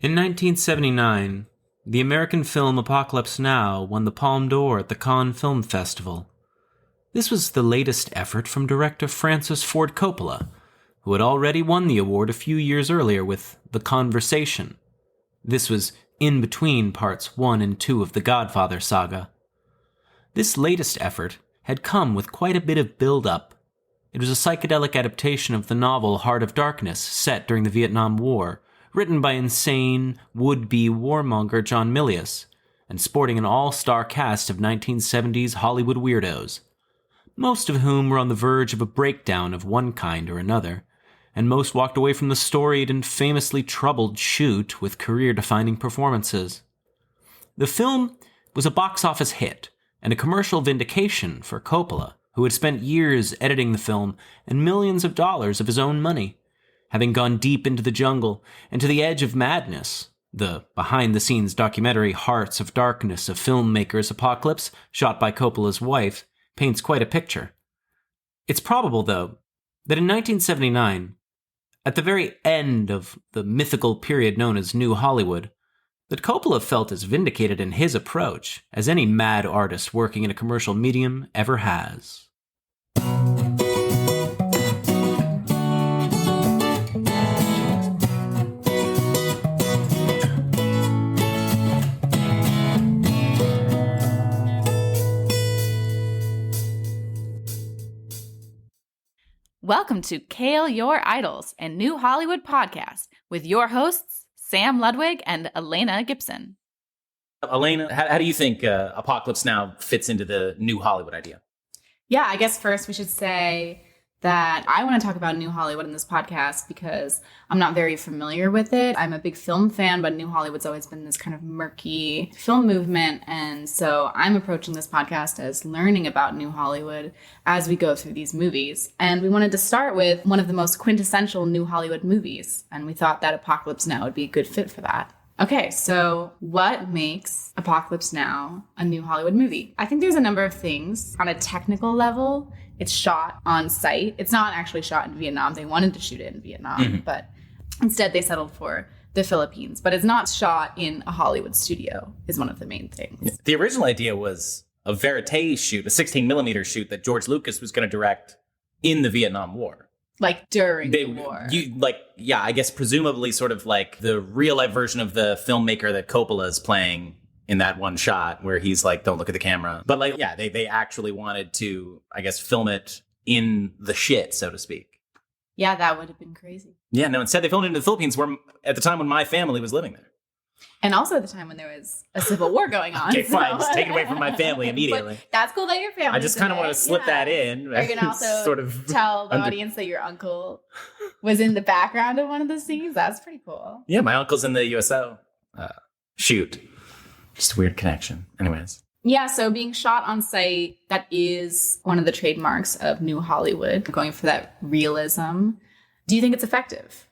In 1979, the American film Apocalypse Now won the Palme d'Or at the Cannes Film Festival. This was the latest effort from director Francis Ford Coppola, who had already won the award a few years earlier with The Conversation. This was in between parts 1 and 2 of the Godfather saga. This latest effort had come with quite a bit of build-up. It was a psychedelic adaptation of the novel Heart of Darkness, set during the Vietnam War, written by insane, would-be warmonger John Milius, and sporting an all-star cast of 1970s Hollywood weirdos, most of whom were on the verge of a breakdown of one kind or another, and most walked away from the storied and famously troubled shoot with career-defining performances. The film was a box office hit, and a commercial vindication for Coppola, who had spent years editing the film and millions of dollars of his own money, having gone deep into the jungle and to the edge of madness. The behind-the-scenes documentary Hearts of Darkness, a filmmaker's apocalypse, shot by Coppola's wife, paints quite a picture. It's probable, though, that in 1979, at the very end of the mythical period known as New Hollywood, that Coppola felt as vindicated in his approach as any mad artist working in a commercial medium ever has. Welcome to Kale Your Idols, a New Hollywood podcast with your hosts, Sam Ludwig and Elena Gibson. Elena, how do you think Apocalypse Now fits into the New Hollywood idea? Yeah, I guess first we should say that I want to talk about New Hollywood in this podcast because I'm not very familiar with it. I'm a big film fan, but New Hollywood's always been this kind of murky film movement. And so I'm approaching this podcast as learning about New Hollywood as we go through these movies. And we wanted to start with one of the most quintessential New Hollywood movies. And we thought that Apocalypse Now would be a good fit for that. Okay, so what makes Apocalypse Now a New Hollywood movie? I think there's a number of things. On a technical level, it's shot on site. It's not actually shot in Vietnam. They wanted to shoot it in Vietnam, but instead they settled for the Philippines. But it's not shot in a Hollywood studio is one of the main things. The original idea was a verite shoot, a 16mm shoot that George Lucas was going to direct in the Vietnam War. Like during the war. I guess presumably sort of like the real life version of the filmmaker that Coppola is playing in that one shot where he's like, don't look at the camera. But like, yeah, they actually wanted to, I guess, film it in the shit, so to speak. Yeah, that would have been crazy. Yeah, no, instead they filmed it in the Philippines where at the time when my family was living there. And also at the time when there was a civil war going on. Okay, fine. Just take it away from my family immediately. But that's cool that your family. I just kind of want to slip that in. Are you going to also sort of tell the audience that your uncle was in the background of one of the scenes? That's pretty cool. Yeah, my uncle's in the USO. Shoot. Just a weird connection. Anyways. Yeah, so being shot on site, that is one of the trademarks of New Hollywood, going for that realism. Do you think it's effective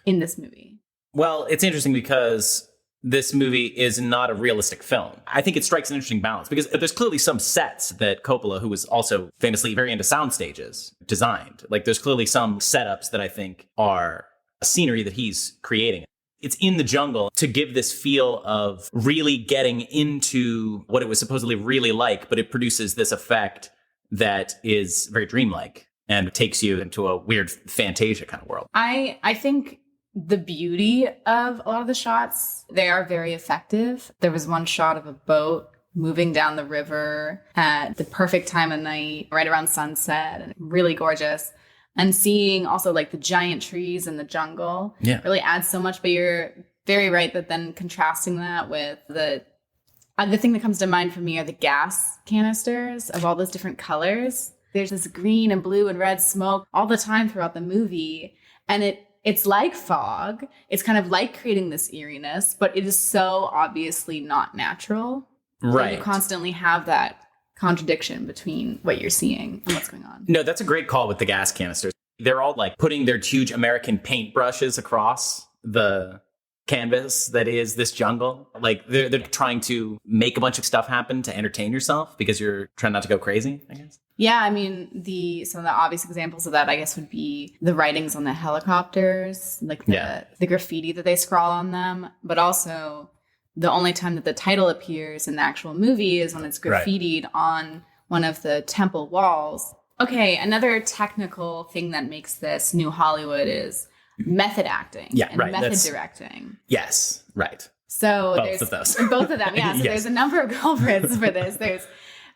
in this movie? Well, it's interesting because this movie is not a realistic film. I think it strikes an interesting balance because there's clearly some sets that Coppola, who was also famously very into sound stages, designed. Like there's clearly some setups that I think are a scenery that he's creating. It's in the jungle to give this feel of really getting into what it was supposedly really like, but it produces this effect that is very dreamlike and takes you into a weird Fantasia kind of world. I think the beauty of a lot of the shots, they are very effective. There was one shot of a boat moving down the river at the perfect time of night, right around sunset, and really gorgeous. And seeing also like the giant trees in the jungle really adds so much. But you're very right that then contrasting that with the thing that comes to mind for me are the gas canisters of all those different colors. There's this green and blue and red smoke all the time throughout the movie. And it's like fog. It's kind of like creating this eeriness, but it is so obviously not natural. Right. You constantly have that contradiction between what you're seeing and what's going on. No, that's a great call with the gas canisters. They're all like putting their huge American paintbrushes across the canvas that is this jungle. Like they're trying to make a bunch of stuff happen to entertain yourself because you're trying not to go crazy, I guess. Yeah, I mean, some of the obvious examples of that, I guess, would be the writings on the helicopters, like the graffiti that they scrawl on them, but also the only time that the title appears in the actual movie is when it's graffitied on one of the temple walls. Okay, another technical thing that makes this New Hollywood is method acting and method directing. Yes, right. So both of those. Both of them, yeah. So there's a number of culprits for this. There's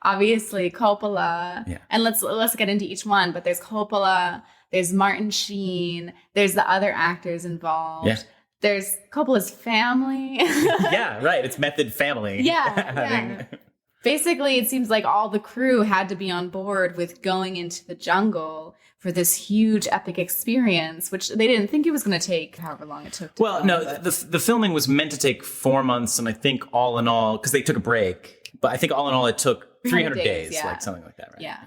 obviously Coppola, and let's get into each one. But there's Coppola, there's Martin Sheen, there's the other actors involved. Yeah. There's Coppola's family. Yeah, right. It's method family. Yeah. Basically, it seems like all the crew had to be on board with going into the jungle for this huge epic experience, which they didn't think it was going to take however long it took. The filming was meant to take 4 months, and I think all in all, because they took a break, but I think all in all it took 300 days, like something like that, right? Yeah.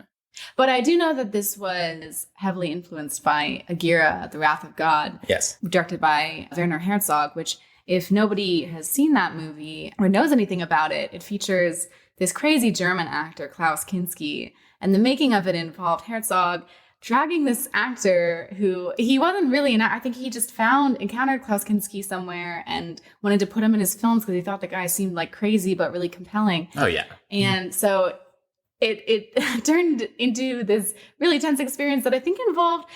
But I do know that this was heavily influenced by Agira, The Wrath of God. Yes. Directed by Werner Herzog, which if nobody has seen that movie or knows anything about it, it features this crazy German actor, Klaus Kinski. And the making of it involved Herzog dragging this actor who he wasn't really an actor. I think he just encountered Klaus Kinski somewhere and wanted to put him in his films because he thought the guy seemed like crazy but really compelling. Oh, yeah. And so it turned into this really tense experience that I think involved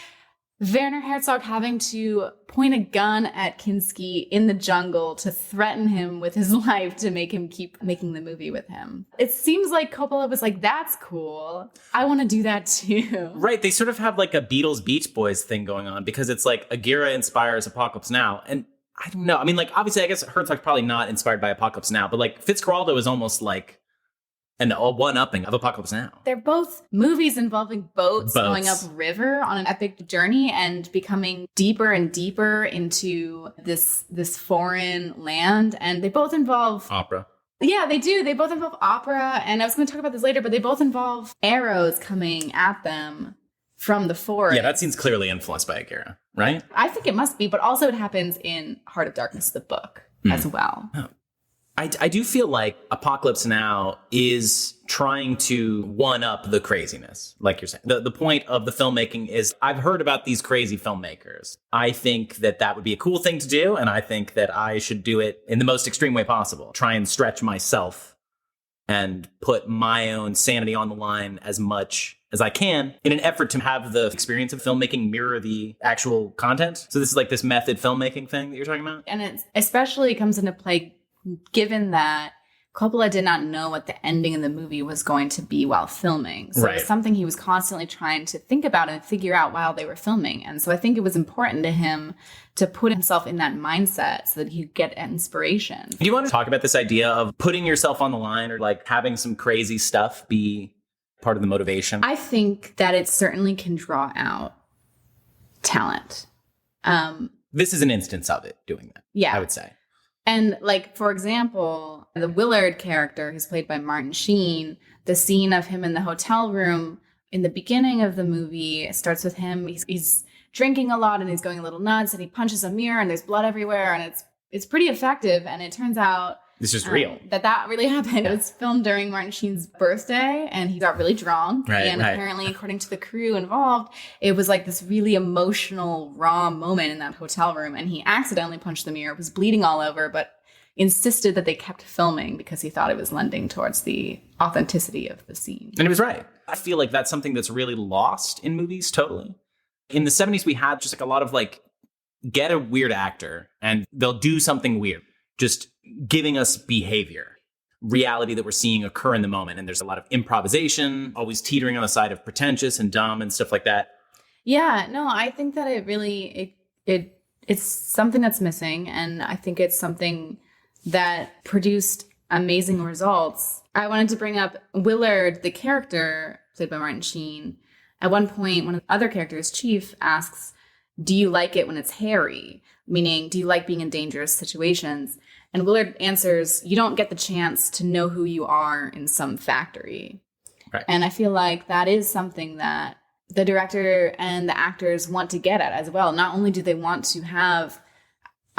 Werner Herzog having to point a gun at Kinski in the jungle to threaten him with his life to make him keep making the movie with him. It seems like Coppola was like, that's cool. I want to do that too. Right. They sort of have like a Beatles Beach Boys thing going on because it's like Agira inspires Apocalypse Now. And I don't know. I mean, like, obviously, I guess Herzog's probably not inspired by Apocalypse Now, but like Fitzcarraldo is almost like a one-upping of Apocalypse Now. They're both movies involving boats going up river on an epic journey and becoming deeper and deeper into this foreign land. And they both involve opera. Yeah, they do. They both involve opera. And I was going to talk about this later, but they both involve arrows coming at them from the forest. Yeah, that seems clearly influenced by Agira, right? I think it must be, but also it happens in Heart of Darkness, the book, as well. Oh. I do feel like Apocalypse Now is trying to one-up the craziness, like you're saying. The point of the filmmaking is, I've heard about these crazy filmmakers. I think that would be a cool thing to do, and I think that I should do it in the most extreme way possible. Try and stretch myself and put my own sanity on the line as much as I can in an effort to have the experience of filmmaking mirror the actual content. So this is like this method filmmaking thing that you're talking about? And it especially comes into play given that Coppola did not know what the ending of the movie was going to be while filming. So it was something he was constantly trying to think about and figure out while they were filming. And so I think it was important to him to put himself in that mindset so that he'd get inspiration. Do you want to talk about this idea of putting yourself on the line or like having some crazy stuff be part of the motivation? I think that it certainly can draw out talent. This is an instance of it doing that. Yeah. I would say. And like, for example, the Willard character who's played by Martin Sheen, the scene of him in the hotel room in the beginning of the movie starts with him. He's drinking a lot and he's going a little nuts and he punches a mirror and there's blood everywhere and it's pretty effective. And it turns out this is real. That really happened. Yeah. It was filmed during Martin Sheen's birthday and he got really drunk. Apparently, according to the crew involved, it was like this really emotional, raw moment in that hotel room. And he accidentally punched the mirror, was bleeding all over, but insisted that they kept filming because he thought it was lending towards the authenticity of the scene. And he was right. I feel like that's something that's really lost in movies totally. In the 70s, we had just like a lot of like, get a weird actor and they'll do something weird. Just giving us behavior, reality that we're seeing occur in the moment. And there's a lot of improvisation, always teetering on the side of pretentious and dumb and stuff like that. Yeah, no, I think that it really, it's something that's missing. And I think it's something that produced amazing results. I wanted to bring up Willard, the character played by Martin Sheen. At one point, one of the other characters, Chief, asks, do you like it when it's hairy? Meaning, do you like being in dangerous situations? And Willard answers, you don't get the chance to know who you are in some factory. Right. And I feel like that is something that the director and the actors want to get at as well. Not only do they want to have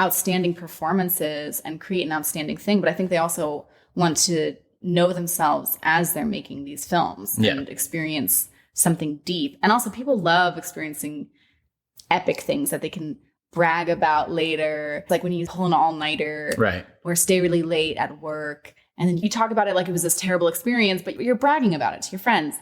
outstanding performances and create an outstanding thing, but I think they also want to know themselves as they're making these films and experience something deep. And also people love experiencing epic things that they can brag about later. It's like when you pull an all-nighter or stay really late at work, and then you talk about it like it was this terrible experience, but you're bragging about it to your friends.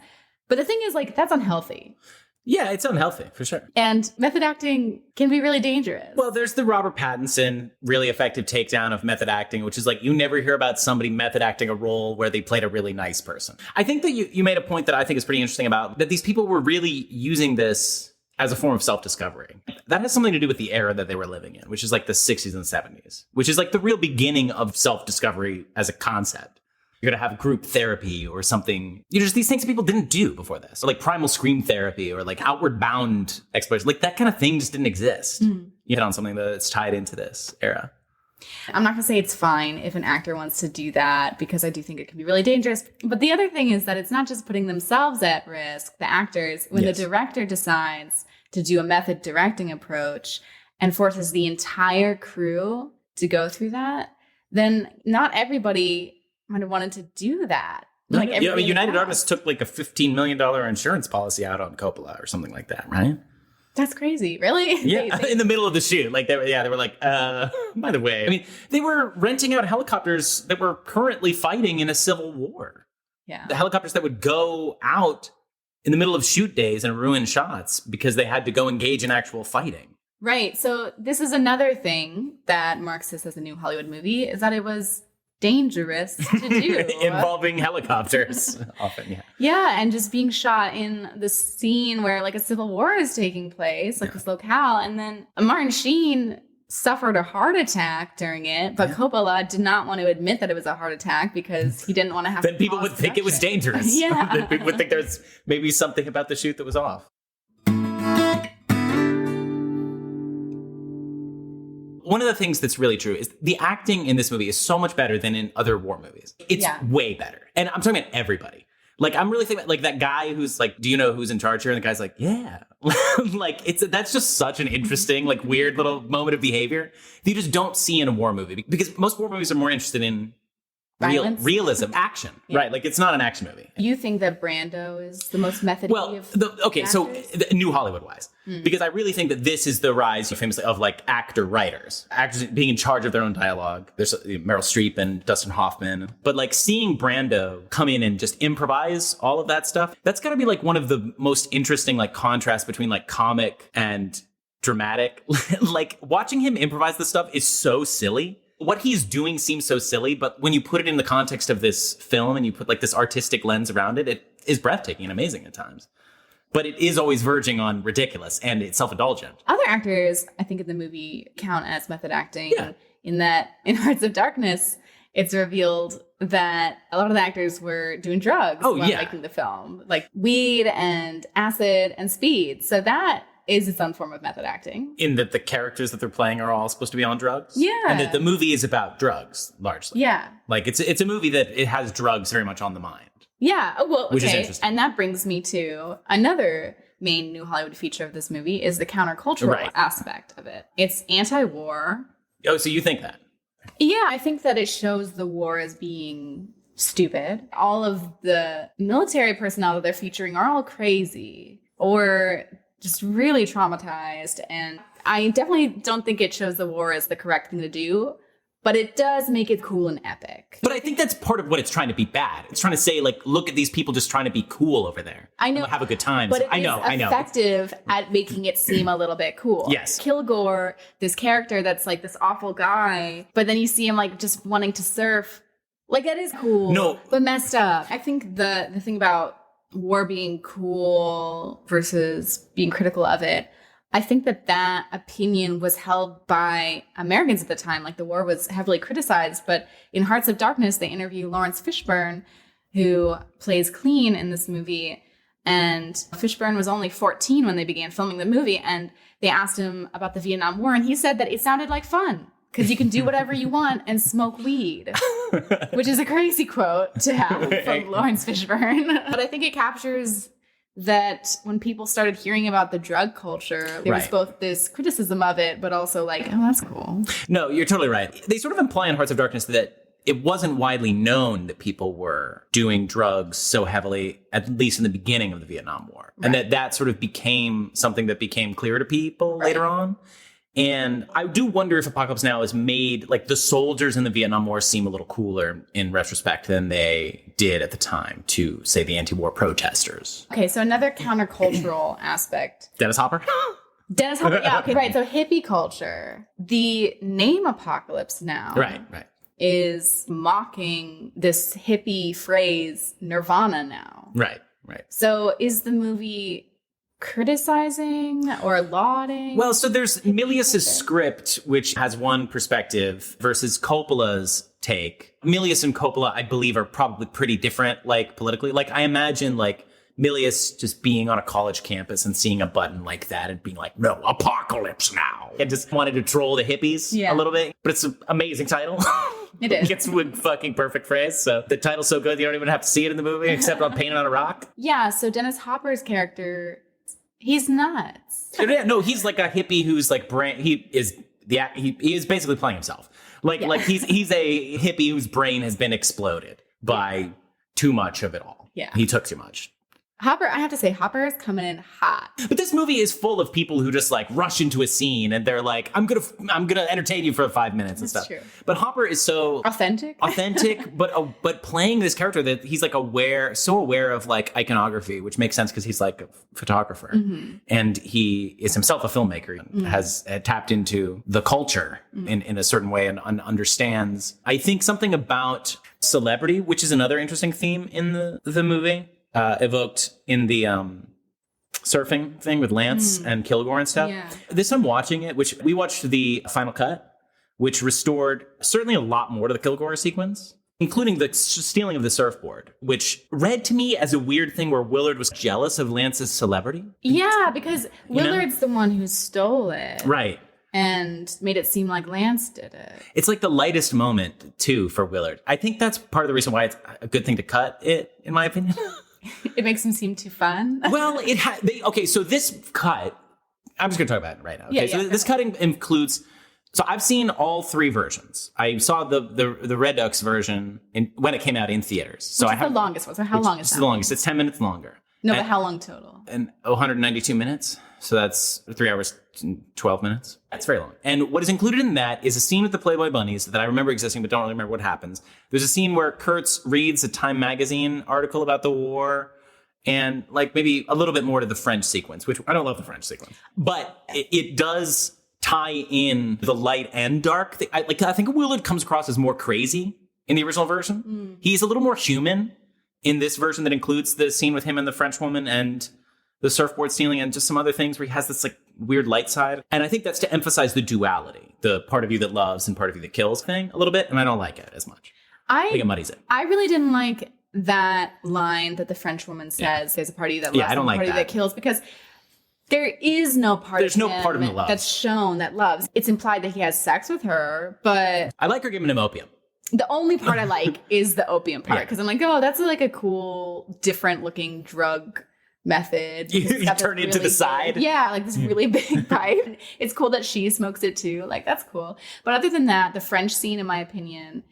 But the thing is, like, that's unhealthy. Yeah, it's unhealthy, for sure. And method acting can be really dangerous. Well, there's the Robert Pattinson really effective takedown of method acting, which is like you never hear about somebody method acting a role where they played a really nice person. I think that you made a point that I think is pretty interesting about that these people were really using this as a form of self-discovery. That has something to do with the era that they were living in, which is like the 60s and 70s, which is like the real beginning of self-discovery as a concept. You're going to have group therapy or something. Just these things that people didn't do before this. Or like primal scream therapy or like outward bound exploration. Like that kind of thing just didn't exist. You hit on something that's tied into this era. I'm not going to say it's fine if an actor wants to do that, because I do think it can be really dangerous. But the other thing is that it's not just putting themselves at risk, the actors, when the director decides to do a method directing approach and forces the entire crew to go through that, then not everybody might have wanted to do that. Like United Artists took like a $15 million insurance policy out on Coppola or something like that, right? That's crazy. Really? Yeah, in the middle of the shoot. Like they were like, by the way, I mean, they were renting out helicopters that were currently fighting in a civil war. Yeah. The helicopters that would go out in the middle of shoot days and ruin shots because they had to go engage in actual fighting. Right. So this is another thing that marks this as a new Hollywood movie, is that it was dangerous to do. Involving helicopters often, yeah. Yeah, and just being shot in the scene where like a civil war is taking place, like this locale, and then Martin Sheen suffered a heart attack during it, but Coppola did not want to admit that it was a heart attack because he didn't want to have then people would think it was dangerous. Yeah. Then people would think there's maybe something about the shoot that was off. One of the things that's really true is the acting in this movie is so much better than in other war movies. It's way better. And I'm talking about everybody. Like, I'm really thinking about, like, that guy who's like, do you know who's in charge here? And the guy's like, yeah. Like, that's just such an interesting, like, weird little moment of behavior that you just don't see in a war movie. Because most war movies are more interested in realism, action. Yeah. Right, like, it's not an action movie. You think that Brando is the most method-y of so New Hollywood-wise. Because I really think that this is the rise, famously, of, like, actor-writers. Actors being in charge of their own dialogue. There's Meryl Streep and Dustin Hoffman. But, like, seeing Brando come in and just improvise all of that stuff, that's got to be, like, one of the most interesting, like, contrasts between, like, comic and dramatic. Like, watching him improvise this stuff is so silly. What he's doing seems so silly, but when you put it in the context of this film and you put like this artistic lens around it, it is breathtaking and amazing at times. But it is always verging on ridiculous and it's self-indulgent. Other actors, I think, in the movie count as method acting. Yeah. In that, in Hearts of Darkness, it's revealed that a lot of the actors were doing drugs while making the film, like weed and acid and speed. So that is its own form of method acting. In that the characters that they're playing are all supposed to be on drugs? Yeah. And that the movie is about drugs, largely. Yeah. Like, it's a movie that it has drugs very much on the mind. Yeah. Well, okay. Which is interesting. And that brings me to another main New Hollywood feature of this movie is the countercultural aspect of it. It's anti-war. Oh, so you think that? Yeah, I think that it shows the war as being stupid. All of the military personnel that they're featuring are all crazy or just really traumatized. And I definitely don't think it shows the war as the correct thing to do, but it does make it cool and epic. But I think that's part of what it's trying to be bad. It's trying to say, like, look at these people just trying to be cool over there. I know. Have a good time. But I know. Effective at making it seem a little bit cool. Yes. Kilgore, this character that's like this awful guy, but then you see him like just wanting to surf. Like, that is cool. No. But messed up. I think the thing about war being cool versus being critical of it, I think that opinion was held by Americans at the time. Like, the war was heavily criticized, but in Hearts of Darkness, they interview Lawrence Fishburne, who plays Clean in this movie. And Fishburne was only 14 when they began filming the movie. And they asked him about the Vietnam War, and he said that it sounded like fun because you can do whatever you want and smoke weed, which is a crazy quote to have from Lawrence Fishburne. But I think it captures that when people started hearing about the drug culture, there was both this criticism of it, but also like, oh, that's cool. No, you're totally right. They sort of imply in Hearts of Darkness that it wasn't widely known that people were doing drugs so heavily, at least in the beginning of the Vietnam War. Right. And that sort of became something that became clear to people later on. And I do wonder if Apocalypse Now has made like the soldiers in the Vietnam War seem a little cooler in retrospect than they did at the time to, say, the anti-war protesters. Okay, so another countercultural aspect. Dennis Hopper? Dennis Hopper, yeah, okay, right. So hippie culture. The name Apocalypse Now is mocking this hippie phrase, Nirvana now. Right. So is the movie criticizing or lauding? Well, so there's Milius's script, which has one perspective, versus Coppola's take. Milius and Coppola, I believe, are probably pretty different, like, politically. Like, I imagine, like, Milius just being on a college campus and seeing a button like that and being like, no, apocalypse now. And just wanted to troll the hippies a little bit. But it's an amazing title. It is. It's a fucking perfect phrase. So the title's so good, you don't even have to see it in the movie, except on Painted on a Rock. Yeah, so Dennis Hopper's character, he's nuts. No, he's like a hippie who's like he is basically playing himself. Like he's a hippie whose brain has been exploded by too much of it all. Yeah. He took too much. Hopper, I have to say, Hopper is coming in hot. But this movie is full of people who just like rush into a scene and they're like, I'm gonna entertain you for 5 minutes and stuff. True. But Hopper is so authentic, but playing this character that he's like so aware of like iconography, which makes sense because he's like a photographer and he is himself a filmmaker, has tapped into the culture in a certain way and understands. I think something about celebrity, which is another interesting theme in the movie. Evoked in the surfing thing with Lance and Kilgore and stuff. Yeah. This time watching it, which we watched the final cut, which restored certainly a lot more to the Kilgore sequence, including the stealing of the surfboard, which read to me as a weird thing where Willard was jealous of Lance's celebrity. Yeah, because Willard's the one who stole it. Right. And made it seem like Lance did it. It's like the lightest moment, too, for Willard. I think that's part of the reason why it's a good thing to cut it, in my opinion. It makes him seem too fun. Well, so this cut, I'm just going to talk about it right now. Okay, this cutting includes, so I've seen all three versions. I saw the Redux version when it came out in theaters. So Which is the longest one. So how long is that? It's the longest. It's 10 minutes longer. No, but how long total? And 192 minutes. So that's 3 hours and 12 minutes. That's very long. And what is included in that is a scene with the Playboy bunnies that I remember existing, but don't really remember what happens. There's a scene where Kurtz reads a Time magazine article about the war and like maybe a little bit more to the French sequence, which I don't love the French sequence, but it does tie in the light and dark. I think Willard comes across as more crazy in the original version. He's a little more human in this version that includes the scene with him and the French woman and the surfboard stealing and just some other things where he has this like weird light side. And I think that's to emphasize the duality, the part of you that loves and part of you that kills thing a little bit. And I don't like it as much. I think it muddies it. I really didn't like that line that the French woman says, there's a part of you that loves and a part of you that kills, because there is no part of him that loves. That's shown that loves. It's implied that he has sex with her, but I like her giving him opium. The only part I like is the opium part, because I'm like, oh, that's like a cool, different looking drug method. You turn it to the side. Yeah, like this really big pipe. It's cool that she smokes it too. Like, that's cool. But other than that, the French scene, in my opinion,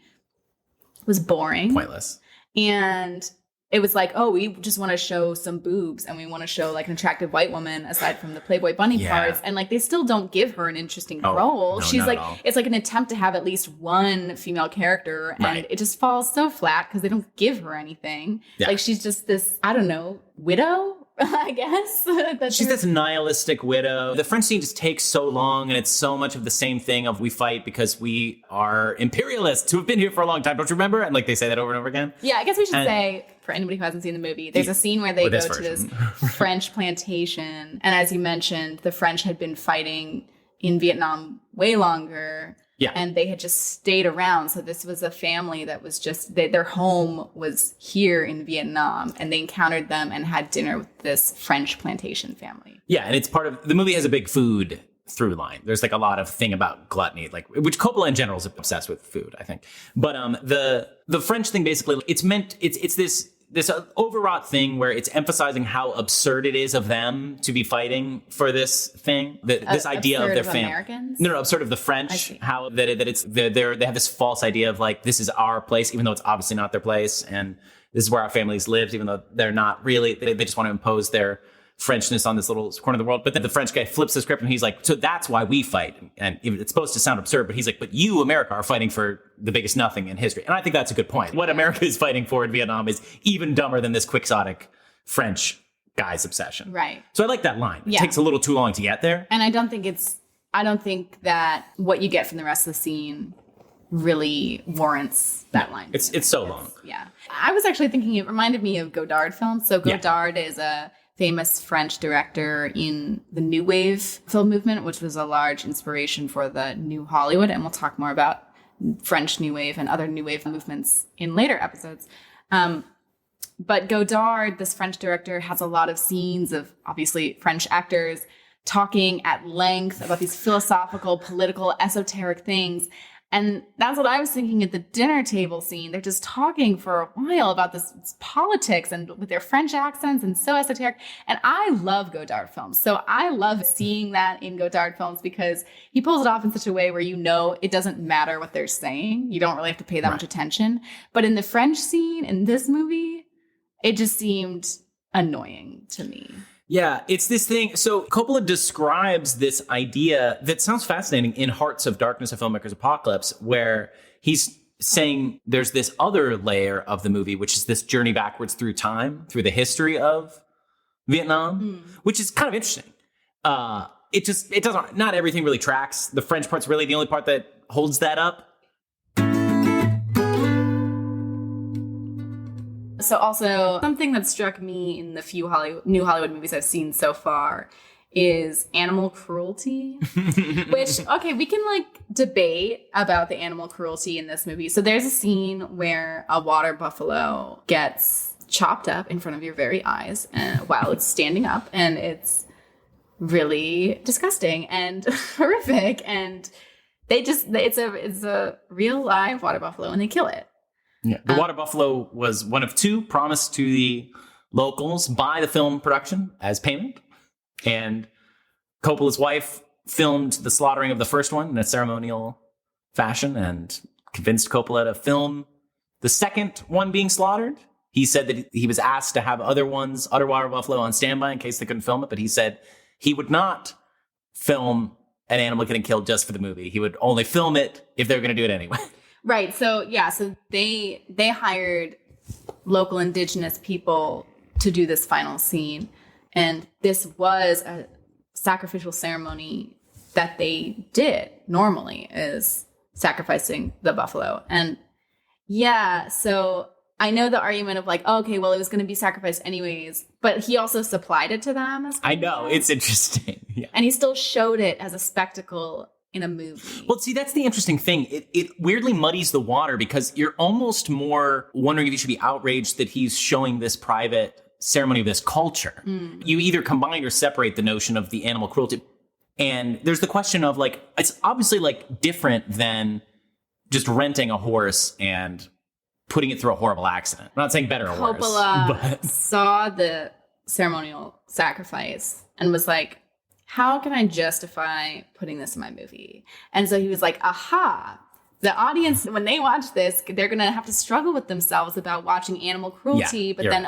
was boring. Pointless. And it was like, oh, we just want to show some boobs and we want to show like an attractive white woman aside from the Playboy bunny parts. And like, they still don't give her an interesting role. No, She's like, it's like an attempt to have at least one female character. And it just falls so flat because they don't give her anything. Yeah. Like, she's just this, I don't know, widow, I guess. She's this nihilistic widow. The French scene just takes so long, and it's so much of the same thing of we fight because we are imperialists who have been here for a long time. Don't you remember? And like they say that over and over again. Yeah, I guess we should say, for anybody who hasn't seen the movie, there's a scene where they go to this French plantation. And as you mentioned, the French had been fighting in Vietnam way longer. Yeah. And they had just stayed around. So this was a family that was just, their home was here in Vietnam. And they encountered them and had dinner with this French plantation family. Yeah. And it's part of, the movie has a big food through line. There's like a lot of thing about gluttony, like, which Coppola in general is obsessed with food, I think. But the French thing, basically, it's this this overwrought thing where it's emphasizing how absurd it is of them to be fighting for this thing. This idea of their family. Americans? No, absurd of the French. How that it's they have this false idea of like, this is our place, even though it's obviously not their place, and this is where our families lived, even though they're not really. They just want to impose their Frenchness on this little corner of the world. But then the French guy flips the script and he's like, so that's why we fight. And it's supposed to sound absurd, but he's like, but you, America, are fighting for the biggest nothing in history. And I think that's a good point. What America is fighting for in Vietnam is even dumber than this quixotic French guy's obsession. Right. So I like that line. Yeah. It takes a little too long to get there. And I don't think that what you get from the rest of the scene really warrants that line. It's so long. Yeah. I was actually thinking it reminded me of Godard films. So Godard is a famous French director in the New Wave film movement, which was a large inspiration for the New Hollywood. And we'll talk more about French New Wave and other New Wave movements in later episodes. But Godard, this French director, has a lot of scenes of obviously French actors talking at length about these philosophical, political, esoteric things. And that's what I was thinking at the dinner table scene. They're just talking for a while about this politics and with their French accents and so esoteric. And I love Godard films. So I love seeing that in Godard films because he pulls it off in such a way where you know it doesn't matter what they're saying. You don't really have to pay that much attention. But in the French scene, in this movie, it just seemed annoying to me. Yeah, it's this thing. So Coppola describes this idea that sounds fascinating in Hearts of Darkness, A Filmmaker's Apocalypse, where he's saying there's this other layer of the movie, which is this journey backwards through time, through the history of Vietnam, which is kind of interesting. It doesn't, not everything really tracks. The French part's really the only part that holds that up. So also something that struck me in the few New Hollywood movies I've seen so far is animal cruelty, which, okay, we can like debate about the animal cruelty in this movie. So there's a scene where a water buffalo gets chopped up in front of your very eyes while it's standing up, and it's really disgusting and horrific. And it's a real live water buffalo and they kill it. Yeah. The water buffalo was one of two promised to the locals by the film production as payment. And Coppola's wife filmed the slaughtering of the first one in a ceremonial fashion and convinced Coppola to film the second one being slaughtered. He said that he was asked to have other water buffalo on standby in case they couldn't film it, but he said he would not film an animal getting killed just for the movie. He would only film it if they were going to do it anyway. Right. So, yeah, so they hired local indigenous people to do this final scene. And this was a sacrificial ceremony that they did normally, is sacrificing the buffalo. And yeah, so I know the argument of like, oh, okay, well, it was going to be sacrificed anyways, but he also supplied it to them. I know. It's interesting. Yeah. And he still showed it as a spectacle in a movie. Well, see, that's the interesting thing. It weirdly muddies the water because you're almost more wondering if you should be outraged that he's showing this private ceremony of this culture. You either combine or separate the notion of the animal cruelty. And there's the question of like, it's obviously like different than just renting a horse and putting it through a horrible accident. I'm not saying better or worse. Coppola saw the ceremonial sacrifice and was like, how can I justify putting this in my movie? And so he was like, aha, the audience, when they watch this, they're going to have to struggle with themselves about watching animal cruelty. But then,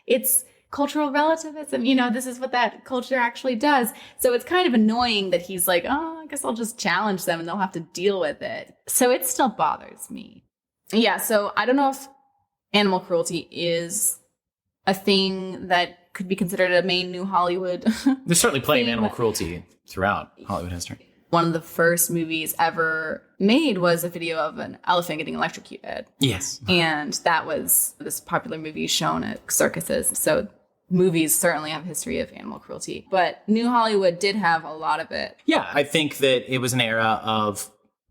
it's cultural relativism. You know, this is what that culture actually does. So it's kind of annoying that he's like, oh, I guess I'll just challenge them and they'll have to deal with it. So it still bothers me. Yeah, so I don't know if animal cruelty is a thing that could be considered a main New Hollywood. There's certainly plenty of animal cruelty throughout Hollywood history. One of the first movies ever made was a video of an elephant getting electrocuted. Yes. And that was this popular movie shown at circuses. So movies certainly have a history of animal cruelty. But New Hollywood did have a lot of it. Yeah, I think that it was an era of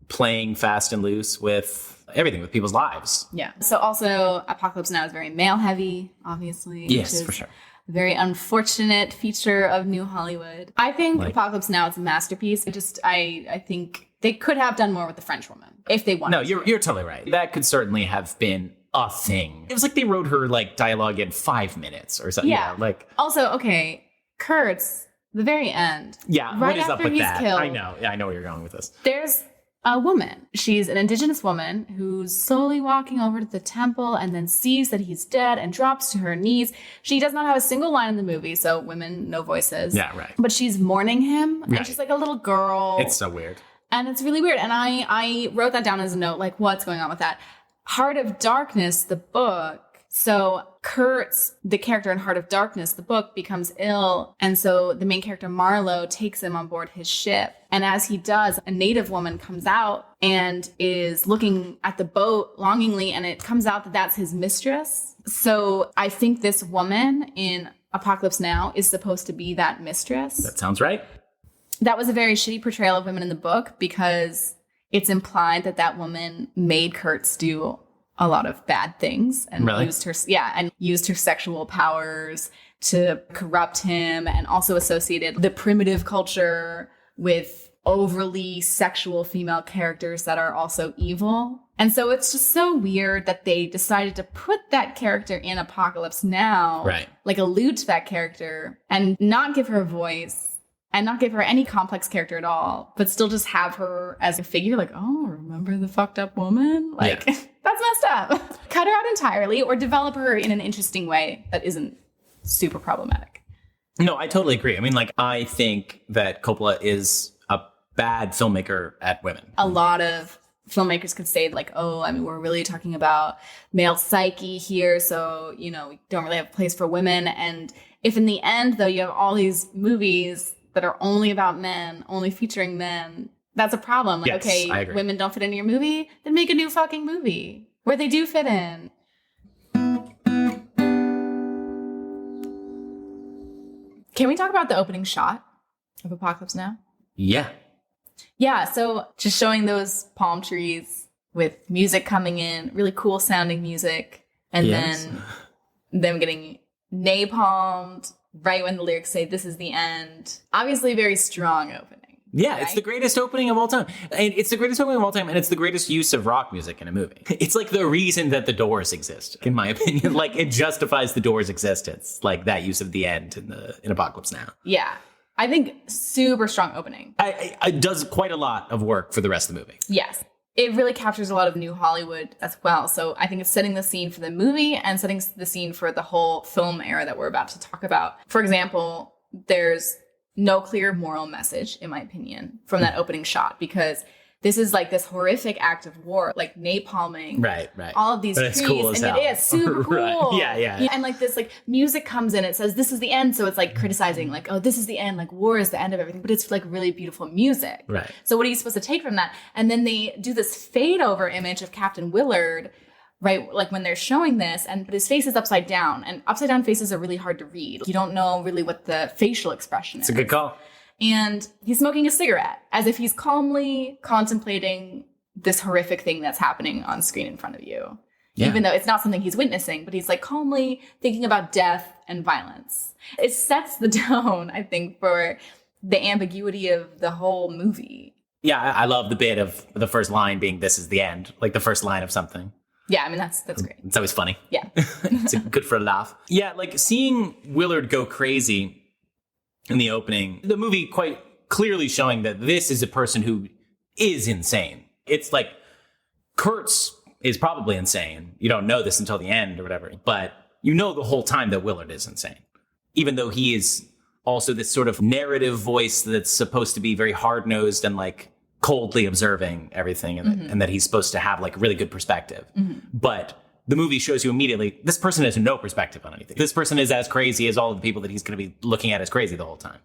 playing fast and loose with everything, with people's lives. Yeah. So also Apocalypse Now is very male heavy, obviously. Yes, for sure. Very unfortunate feature of New Hollywood. I think Apocalypse Now is a masterpiece. I think they could have done more with the French woman if they wanted. No, you're totally right. That could certainly have been a thing. It was like they wrote her like dialogue in 5 minutes or something. Yeah. You know, like Also, okay, Kurtz, the very end. yeah, Right what is up after with he's that? killed. I know. Yeah, I know where you're going with this. There's a woman. She's an indigenous woman who's slowly walking over to the temple and then sees that he's dead and drops to her knees. She does not have a single line in the movie, so women, no voices. Yeah, right. But she's mourning him, Right. and she's like a little girl. It's so weird. And it's really weird. And I wrote that down as a note, like, what's going on with that? Heart of Darkness, the book. So Kurtz, the character in Heart of Darkness, the book, becomes ill. And so the main character, Marlowe, takes him on board his ship. And as he does, a native woman comes out and is looking at the boat longingly. And it comes out that that's his mistress. So I think this woman in Apocalypse Now is supposed to be that mistress. That sounds right. That was a very shitty portrayal of women in the book because it's implied that that woman made Kurtz do a lot of bad things and Really? used her sexual powers to corrupt him, and also associated the primitive culture with overly sexual female characters that are also evil. And so it's just so weird that they decided to put that character in Apocalypse Now, Right. like allude to that character and not give her a voice and not give her any complex character at all, but still just have her as a figure like, oh, remember the fucked up woman? Like, Yeah. that's messed up. Cut her out entirely or develop her in an interesting way that isn't super problematic. No, I totally agree. I mean, like, I think that Coppola is a bad filmmaker at women. A lot of filmmakers could say like, oh, I mean, we're really talking about male psyche here. So, you know, we don't really have a place for women. And if in the end, though, you have all these movies that are only about men, only featuring men, that's a problem. Like, Yes, okay, I agree. women don't fit into your movie, then make a new fucking movie where they do fit in. Can we talk about the opening shot of Apocalypse Now? Yeah. Yeah, so just showing those palm trees with music coming in, really cool sounding music, and Yes. then them getting napalmed right when the lyrics say this is the end. Obviously very strong opening. Yeah, right? it's the greatest opening of all time. And it's the greatest opening of all time, and it's the greatest use of rock music in a movie. It's like the reason that the Doors exist, in my opinion. Like, it justifies the Doors' existence, like that use of the end in Apocalypse Now. Yeah. I think super strong opening. It does quite a lot of work for the rest of the movie. Yes. It really captures a lot of New Hollywood as well. So I think it's setting the scene for the movie and setting the scene for the whole film era that we're about to talk about. For example, there's no clear moral message, in my opinion, from that opening shot, because this is like this horrific act of war, like napalming. Right. All of these But it's trees, cool as and hell. it is super cool. Right. Yeah. And like this, like music comes in, it says this is the end, so it's like criticizing, like, oh, this is the end, like war is the end of everything, but it's like really beautiful music. Right. So what are you supposed to take from that? And then they do this fade over image of Captain Willard, right? Like when they're showing this, but his face is upside down, and upside down faces are really hard to read. You don't know really what the facial expression is. It's a good call. And he's smoking a cigarette as if he's calmly contemplating this horrific thing that's happening on screen in front of you. Yeah. Even though it's not something he's witnessing, but he's like calmly thinking about death and violence. It sets the tone, I think, for the ambiguity of the whole movie. Yeah, I love the bit of the first line being "this is the end," like the first line of something. Yeah, I mean, that's great. It's always funny. Yeah. It's good for a laugh. Yeah, like seeing Willard go crazy in the opening, the movie quite clearly showing that this is a person who is insane. It's like Kurtz is probably insane. You don't know this until the end or whatever, but you know the whole time that Willard is insane, even though he is also this sort of narrative voice that's supposed to be very hard-nosed and like coldly observing everything, and that he's supposed to have like really good perspective. But the movie shows you immediately, this person has no perspective on anything. This person is as crazy as all of the people that he's going to be looking at as crazy the whole time.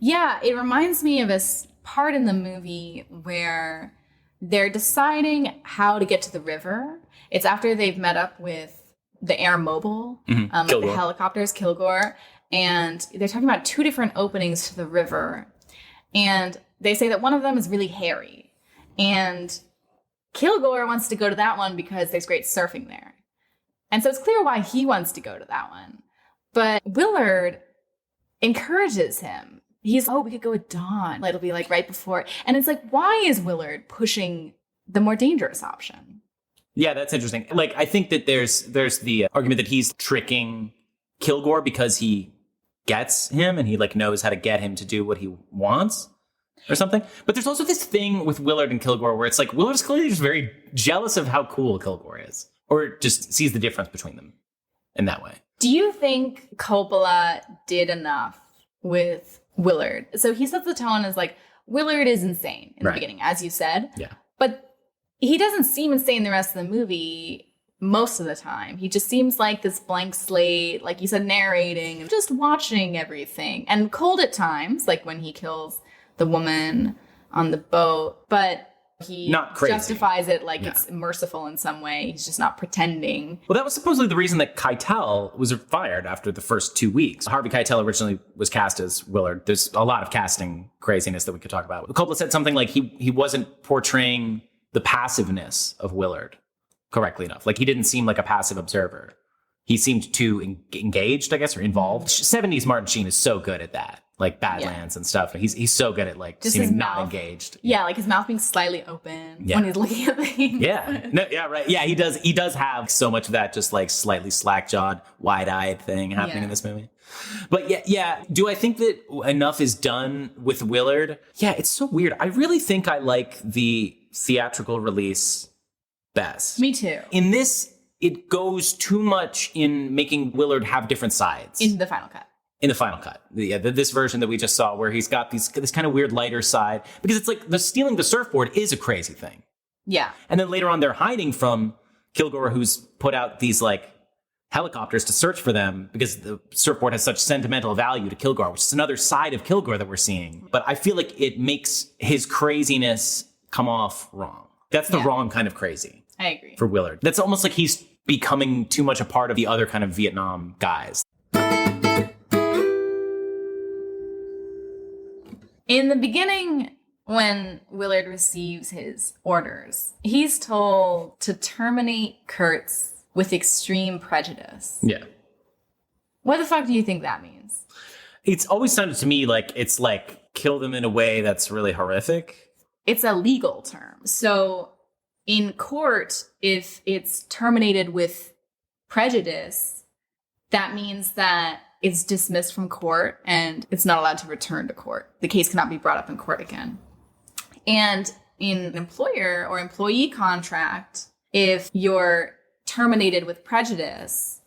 Yeah, it reminds me of a part in the movie where they're deciding how to get to the river. It's after they've met up with the air mobile, like the helicopters, Kilgore, and they're talking about two different openings to the river. And they say that one of them is really hairy. And Kilgore wants to go to that one because there's great surfing there. And so it's clear why he wants to go to that one. But Willard encourages him. He's, oh, we could go at dawn. It'll be like right before. And it's like, why is Willard pushing the more dangerous option? Yeah, that's interesting. Like, I think that there's the argument that he's tricking Kilgore because he gets him and he like knows how to get him to do what he wants or something. But there's also this thing with Willard and Kilgore where it's like Willard's clearly just very jealous of how cool Kilgore is, or just sees the difference between them in that way. Do you think Coppola did enough with Willard? So he sets the tone as like, Willard is insane in the beginning, as you said. Yeah. But he doesn't seem insane the rest of the movie most of the time. He just seems like this blank slate, like you said, narrating and just watching everything. And cold at times, like when he kills the woman on the boat. But he not crazy. Justifies it like it's merciful in some way. He's just not pretending. Well, that was supposedly the reason that Keitel was fired after the first 2 weeks. Harvey Keitel originally was cast as Willard. There's a lot of casting craziness that we could talk about. Coppola said something like he wasn't portraying the passiveness of Willard correctly enough. Like, he didn't seem like a passive observer. He seemed too engaged, I guess, or involved. 70s Martin Sheen is so good at that. Like Badlands and stuff. He's so good at like just seeming not engaged. Yeah, like his mouth being slightly open when he's looking at things. Yeah. No, yeah, right. Yeah, he does have so much of that just like slightly slack-jawed, wide-eyed thing happening in this movie. But yeah. Do I think that enough is done with Willard? Yeah, it's so weird. I really think I like the theatrical release best. Me too. In this, it goes too much in making Willard have different sides. In the final cut. In the final cut. This version that we just saw where he's got this kind of weird lighter side. Because it's like the stealing the surfboard is a crazy thing. Yeah. And then later on they're hiding from Kilgore, who's put out these like helicopters to search for them because the surfboard has such sentimental value to Kilgore, which is another side of Kilgore that we're seeing. But I feel like it makes his craziness come off wrong. That's the wrong kind of crazy. I agree. For Willard. That's almost like he's becoming too much a part of the other kind of Vietnam guys. In the beginning, when Willard receives his orders, he's told to terminate Kurtz with extreme prejudice. Yeah. What the fuck do you think that means? It's always sounded to me like it's like kill them in a way that's really horrific. It's a legal term. So in court, if it's terminated with prejudice, that means that it's dismissed from court and it's not allowed to return to court. The case cannot be brought up in court again. And in an employer or employee contract, if you're terminated with prejudice,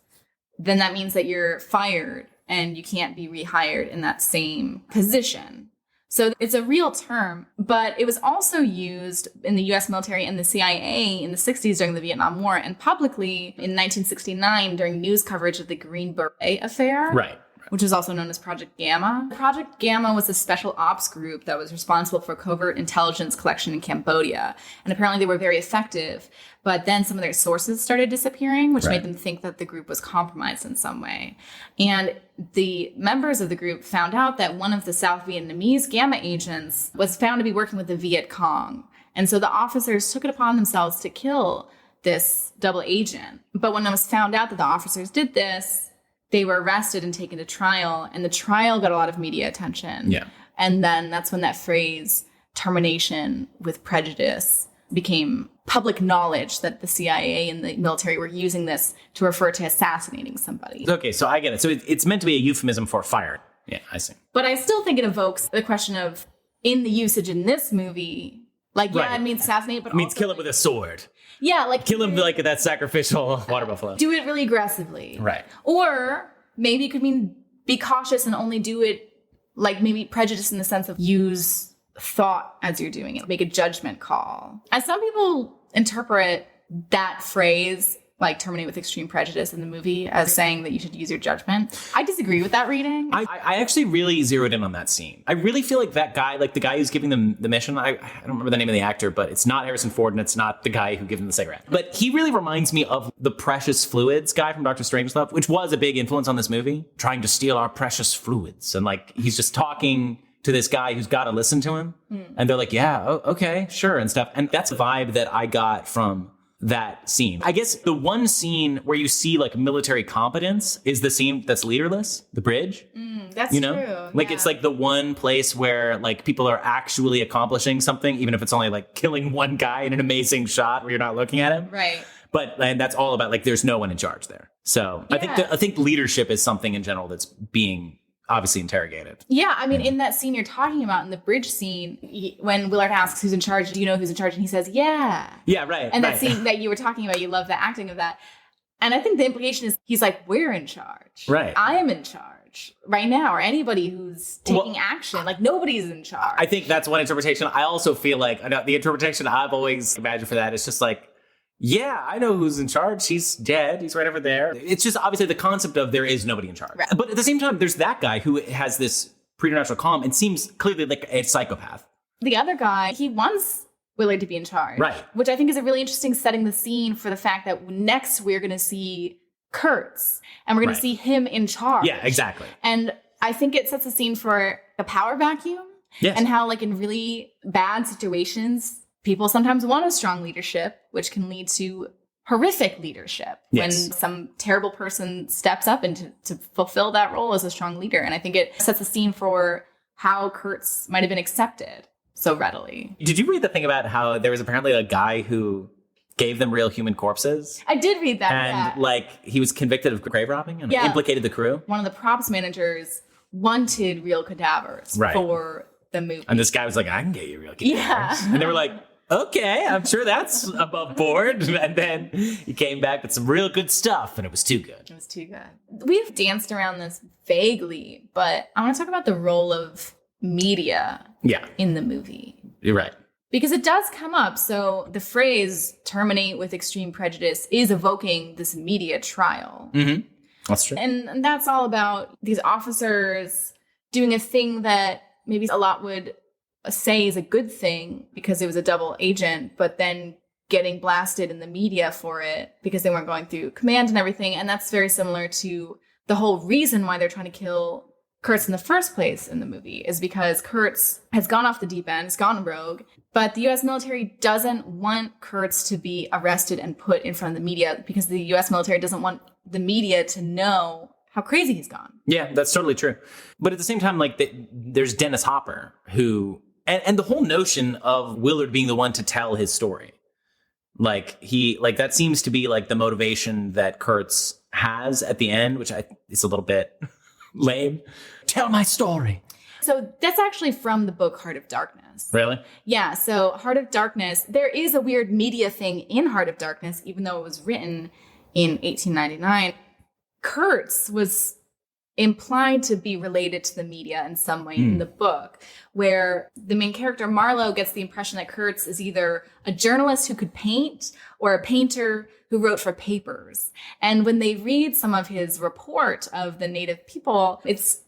then that means that you're fired and you can't be rehired in that same position. So it's a real term, but it was also used in the US military and the CIA in the 60s during the Vietnam War and publicly in 1969 during news coverage of the Green Beret affair. Right. Which is also known as Project Gamma. Project Gamma was a special ops group that was responsible for covert intelligence collection in Cambodia. And apparently they were very effective. But then some of their sources started disappearing, which made them think that the group was compromised in some way. And the members of the group found out that one of the South Vietnamese Gamma agents was found to be working with the Viet Cong. And so the officers took it upon themselves to kill this double agent. But when it was found out that the officers did this, they were arrested and taken to trial, and the trial got a lot of media attention. Yeah. And then that's when that phrase, termination with prejudice, became public knowledge that the CIA and the military were using this to refer to assassinating somebody. Okay, so I get it. So it's meant to be a euphemism for fired. Yeah, I see. But I still think it evokes the question of, in the usage in this movie, like, yeah, it means assassinate, but it means also, kill him with a sword. Yeah, like Kill him like that sacrificial water buffalo. Do it really aggressively. Right. Or maybe it could mean be cautious and only do it like maybe prejudice in the sense of use thought as you're doing it. Make a judgment call. As some people interpret that phrase, like terminate with extreme prejudice in the movie, as saying that you should use your judgment. I disagree with that reading. I actually really zeroed in on that scene. I really feel like that guy, like the guy who's giving them the mission, I don't remember the name of the actor, but it's not Harrison Ford and it's not the guy who gives him the cigarette. But he really reminds me of the precious fluids guy from Dr. Strangelove, which was a big influence on this movie, trying to steal our precious fluids. And like, he's just talking to this guy who's got to listen to him. And they're like, yeah, okay, sure, and stuff. And that's a vibe that I got from that scene. I guess the one scene where you see like military competence is the scene that's leaderless, the bridge. That's true. Like it's like the one place where like people are actually accomplishing something, even if it's only like killing one guy in an amazing shot where you're not looking at him. Right. And that's all about like there's no one in charge there. So Yeah. I think leadership is something in general that's being obviously interrogated. Yeah, I mean, in that scene you're talking about, in the bridge scene, when Willard asks who's in charge, do you know who's in charge? And he says, yeah. Yeah, right. And right. that scene that you were talking about, you love the acting of that. And I think the implication is he's like, we're in charge. Right. I am in charge right now, or anybody who's taking action. Like, nobody's in charge. I think that's one interpretation. I also feel like the interpretation I've always imagined for that is just like, yeah, I know who's in charge. He's dead. He's right over there. It's just obviously the concept of there is nobody in charge. Right. But at the same time, there's that guy who has this preternatural calm and seems clearly like a psychopath. The other guy, he wants Willard to be in charge. Right. Which I think is a really interesting setting the scene for the fact that next we're going to see Kurtz, and we're going to see him in charge. Yeah, exactly. And I think it sets the scene for the power vacuum. Yes. And how, like, in really bad situations, people sometimes want a strong leadership, which can lead to horrific leadership when some terrible person steps up and to fulfill that role as a strong leader. And I think it sets the scene for how Kurtz might have been accepted so readily. Did you read the thing about how there was apparently a guy who gave them real human corpses? I did read that. And like he was convicted of grave robbing and implicated the crew. One of the props managers wanted real cadavers for the movie. And this guy was like, I can get you real cadavers. Yeah. And they were like, okay, I'm sure that's above board. And then he came back with some real good stuff, and it was too good. It was too good. We've danced around this vaguely, but I want to talk about the role of media in the movie. You're right. Because it does come up. So the phrase terminate with extreme prejudice is evoking this media trial. Mm-hmm. That's true. And that's all about these officers doing a thing that maybe a lot would say is a good thing because it was a double agent, but then getting blasted in the media for it because they weren't going through command and everything. And that's very similar to the whole reason why they're trying to kill Kurtz in the first place in the movie is because Kurtz has gone off the deep end, has gone rogue, but the U.S. military doesn't want Kurtz to be arrested and put in front of the media because the U.S. military doesn't want the media to know how crazy he's gone. Yeah, that's totally true. But at the same time, like there's Dennis Hopper who, and the whole notion of Willard being the one to tell his story. Like that seems to be like the motivation that Kurtz has at the end, which is a little bit lame. Tell my story. So that's actually from the book Heart of Darkness. Really? Yeah. So Heart of Darkness, there is a weird media thing in Heart of Darkness, even though it was written in 1899. Kurtz was implied to be related to the media in some way in the book, where the main character, Marlowe, gets the impression that Kurtz is either a journalist who could paint or a painter who wrote for papers. And when they read some of his report of the native people, it's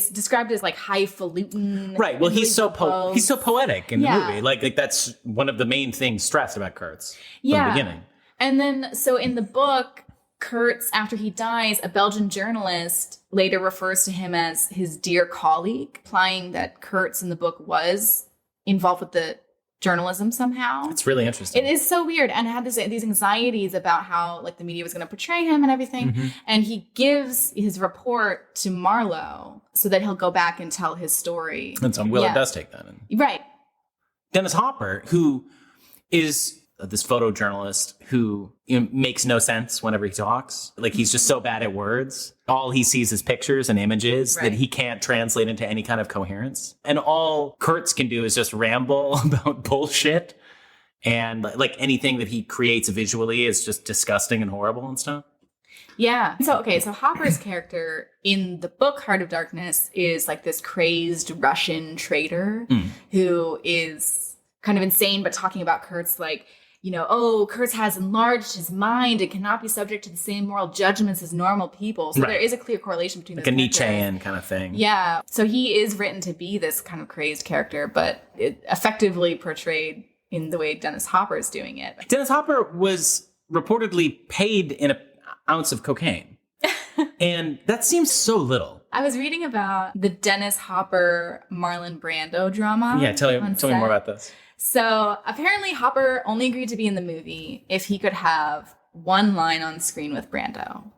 described as like highfalutin. Right. Well, he's so poetic in the Yeah. movie. Like that's one of the main things stressed about Kurtz from the beginning. And then, so in the book, Kurtz, after he dies, a Belgian journalist later refers to him as his dear colleague, implying that Kurtz in the book was involved with the journalism somehow. It's really interesting. It is so weird, and had these anxieties about how like the media was going to portray him and everything. Mm-hmm. And he gives his report to Marlowe so that he'll go back and tell his story. And so Willard does take that in. Right. Dennis Hopper, who is this photojournalist who makes no sense whenever he talks. Like he's just so bad at words. All he sees is pictures and images that he can't translate into any kind of coherence. And all Kurtz can do is just ramble about bullshit. And like anything that he creates visually is just disgusting and horrible and stuff. Yeah. So Hopper's character in the book Heart of Darkness is like this crazed Russian traitor who is kind of insane, but talking about Kurtz like, you know, oh, Kurtz has enlarged his mind and cannot be subject to the same moral judgments as normal people. So there is a clear correlation between like those a Nietzschean kind of thing. Yeah. So he is written to be this kind of crazed character, but it effectively portrayed in the way Dennis Hopper is doing it. Dennis Hopper was reportedly paid in an ounce of cocaine. And that seems so little. I was reading about the Dennis Hopper Marlon Brando drama. Yeah, tell me more about this. So apparently Hopper only agreed to be in the movie if he could have one line on screen with Brando.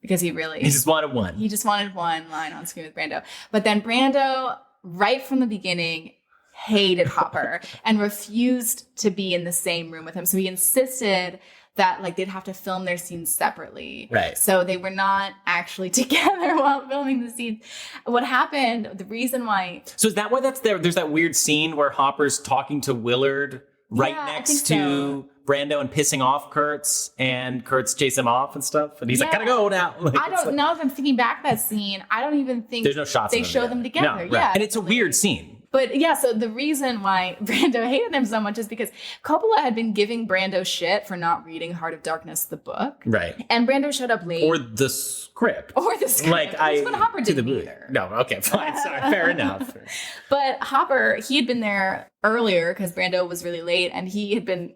Because he just wanted one. He just wanted one line on screen with Brando. But then Brando, right from the beginning, hated Hopper and refused to be in the same room with him. So he insisted that like they'd have to film their scenes separately. Right. So they were not actually together while filming the scenes. What happened, the reason why... So is that why there's that weird scene where Hopper's talking to Willard right next to Brando and pissing off Kurtz, and Kurtz chase him off and stuff, and he's like, gotta go now. Like, I don't know if I'm thinking back that scene. I don't even think there's no shots they show them together. No, right. Yeah, and it's a weird scene. But yeah, so the reason why Brando hated him so much is because Coppola had been giving Brando shit for not reading Heart of Darkness, the book. Right. And Brando showed up late. Or the script. Like, that's what Hopper didn't either. No, okay, fine. Sorry, fair enough. But Hopper, he had been there earlier because Brando was really late, and he had been